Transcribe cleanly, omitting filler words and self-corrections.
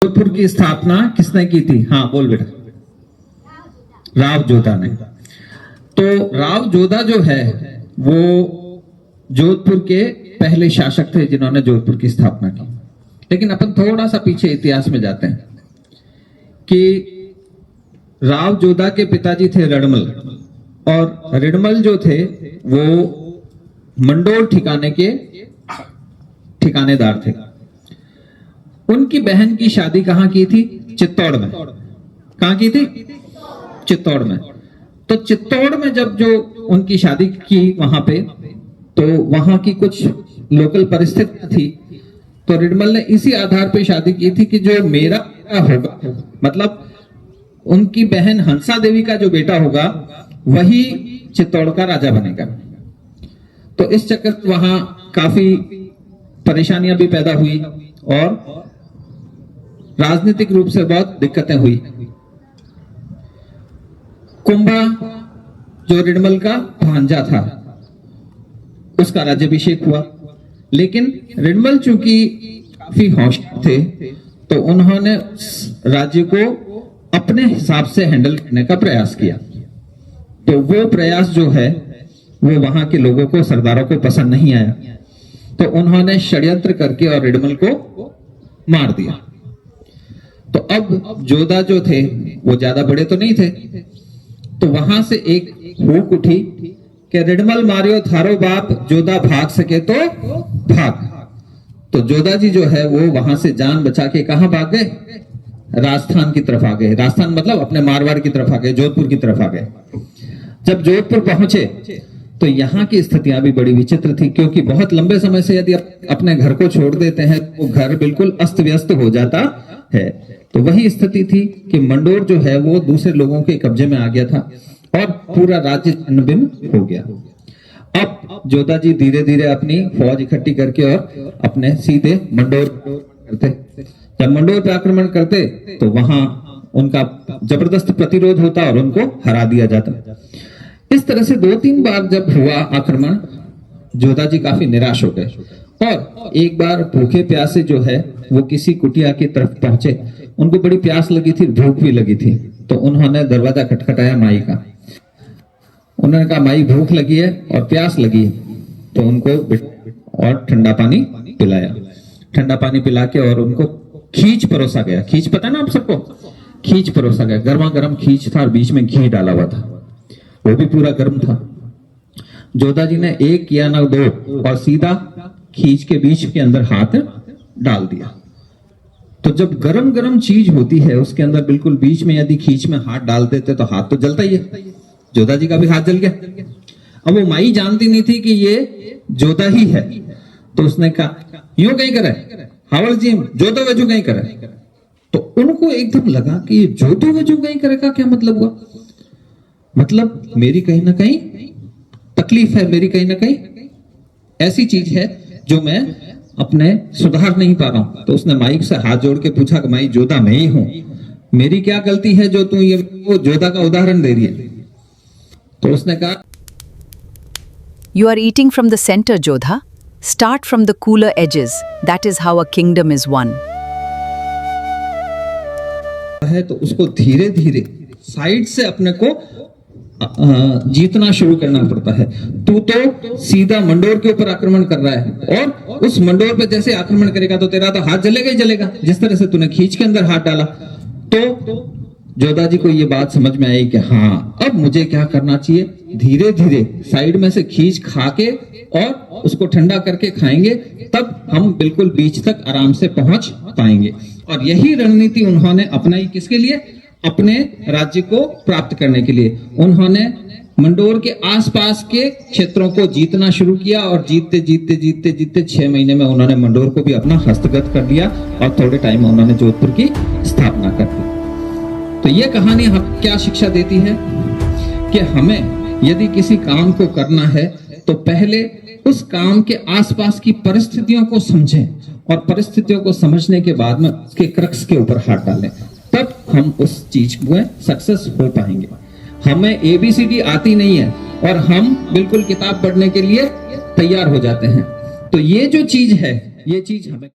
जोधपुर की स्थापना किसने की थी? हाँ बोल बेटा। राव जोधा ने। तो राव जोधा जो है वो जोधपुर के पहले शासक थे जिन्होंने जोधपुर की स्थापना की। लेकिन अपन थोड़ा सा पीछे इतिहास में जाते हैं कि राव जोधा के पिताजी थे रणमल, और रणमल जो थे वो मंडोर ठिकाने के ठिकानेदार थे। उनकी बहन की शादी कहां की थी? चित्तौड़ में। कहां की थी? चित्तौड़ में। तो चित्तौड़ में जब जो उनकी शादी की वहां पे, तो वहां की कुछ लोकल परिस्थिति थी, तो रिडमल ने इसी आधार पे शादी की थी कि जो मेरा होगा, मतलब उनकी बहन हंसा देवी का जो बेटा होगा वही चित्तौड़ का राजा बनेगा। तो इस चक्कर वहां काफी परेशानियां भी पैदा हुई और राजनीतिक रूप से बहुत दिक्कतें हुई। कुंभा जो रिडमल का भांजा था उसका राज्याभिषेक हुआ, लेकिन रिडमल चूंकि काफी होशियार थे तो उन्होंने राज्य को अपने हिसाब से हैंडल करने का प्रयास किया। तो वो प्रयास जो है वो वहां के लोगों को, सरदारों को पसंद नहीं आया, तो उन्होंने षड्यंत्र करके और रिडमल को मार दिया। तो अब जोधा जो थे वो ज्यादा बड़े तो नहीं थे, तो वहां से एक हुक उठी कि रिडमल मारियो थारो बाप, जोधा भाग सके तो भाग। तो जोधा जी जो है वो वहां से जान बचा के कहां भाग गए? राजस्थान की तरफ आ गए। राजस्थान मतलब अपने मारवाड़ की तरफ आ गए, जोधपुर की तरफ आ गए। जब जोधपुर पहुंचे तो यहाँ की स्थितियां भी बड़ी विचित्र थी, क्योंकि बहुत लंबे समय से यदि अपने घर को छोड़ देते हैं तो घर बिल्कुल अस्त व्यस्त हो जाता है। तो वही स्थिति थी कि मंडोर जो है वो दूसरे लोगों के कब्जे में आ गया था और पूरा राज्य छिन्न-भिन्न हो गया। अब जोधा जी धीरे धीरे अपनी फौज इकट्ठी करके और अपने सीधे मंडोर करते। जब मंडोर पे आक्रमण करते तो वहां उनका जबरदस्त प्रतिरोध होता और उनको हरा दिया जाता। इस तरह से 2-3 बार जब हुआ आक्रमण, जोधा जी काफी निराश हो गए और एक बार भूखे प्यासे जो है वो किसी कुटिया की तरफ पहुंचे। उनको बड़ी प्यास लगी थी, भूख भी लगी थी, तो उन्होंने दरवाजा खटखटाया माई का। उन्होंने कहा माई भूख लगी है और प्यास लगी है, तो उनको और ठंडा पानी पिलाया। ठंडा पानी पिला के और उनको खींच परोसा गया। खींच पता ना आप सबको? खींच परोसा गया, गर्मा गर्म खींच था और बीच में घी डाला हुआ था, वो भी पूरा गर्म था। जोधा जी ने एक किया ना दो और सीधा खींच के बीच के अंदर हाथ डाल दिया। तो जब गरम गरम चीज होती है उसके अंदर बिल्कुल बीच में यदि खींच में हाथ डाल देते तो हाथ तो जलता ही है। जोधा जी का भी हाथ जल गया। अब वो माई जानती नहीं थी कि ये जोधा ही है, तो उसने कहा यूं कहीं करे हावड़ जी, जोधा वजू कहीं करे। तो उनको एकदम लगा कि ये जोधा वजू कहीं करे का क्या मतलब हुआ? मतलब मेरी कहीं ना कहीं तकलीफ है, मेरी कहीं ना कहीं ऐसी चीज है जो मैं अपने सुधार नहीं पा रहा हूं। तो उसने माई से हाथ जोड़ के पूछा कि माई जोधा मैं ही हूं, मेरी क्या गलती है जो तू ये वो जोधा का उदाहरण दे रही है? तो उसने कहा You are eating from the center, Jodha. Start from the cooler edges. That is how a kingdom is won. है तो उसको धीरे धीरे साइड से अपने को जीतना शुरू करना पड़ता है। तू तो सीधा मंडोर के ऊपर आक्रमण कर रहा है और उस मंडोर पे जैसे आक्रमण करेगा तो तेरा तो हाथ जलेगा ही जलेगा, जिस तरह से तूने खींच के अंदर हाथ डाला। तो जोधा जी को ये बात समझ में आई कि हाँ अब मुझे क्या करना चाहिए। धीरे धीरे साइड में से खींच खा के और उसको ठंडा करके खाएंगे, तब हम बिल्कुल बीच तक आराम से पहुंच पाएंगे। और यही रणनीति उन्होंने अपनाई, किसके लिए? अपने राज्य को प्राप्त करने के लिए। उन्होंने मंडोर के आसपास के क्षेत्रों को जीतना शुरू किया और जीतते जीतते जीतते जीतते 6 महीने में उन्होंने मंडोर को भी अपना हस्तगत कर लिया और थोड़े टाइम में उन्होंने जोधपुर की स्थापना कर दी। तो ये कहानी हमें क्या शिक्षा देती है कि हमें यदि किसी काम को करना है तो पहले उस काम के आसपास की परिस्थितियों को समझें और परिस्थितियों को समझने के बाद में उसके क्रक्स के ऊपर हाथ डालें, तब हम उस चीज में सक्सेस हो पाएंगे। हमें ABCD आती नहीं है और हम बिल्कुल किताब पढ़ने के लिए तैयार हो जाते हैं। तो ये जो चीज है, ये चीज हमें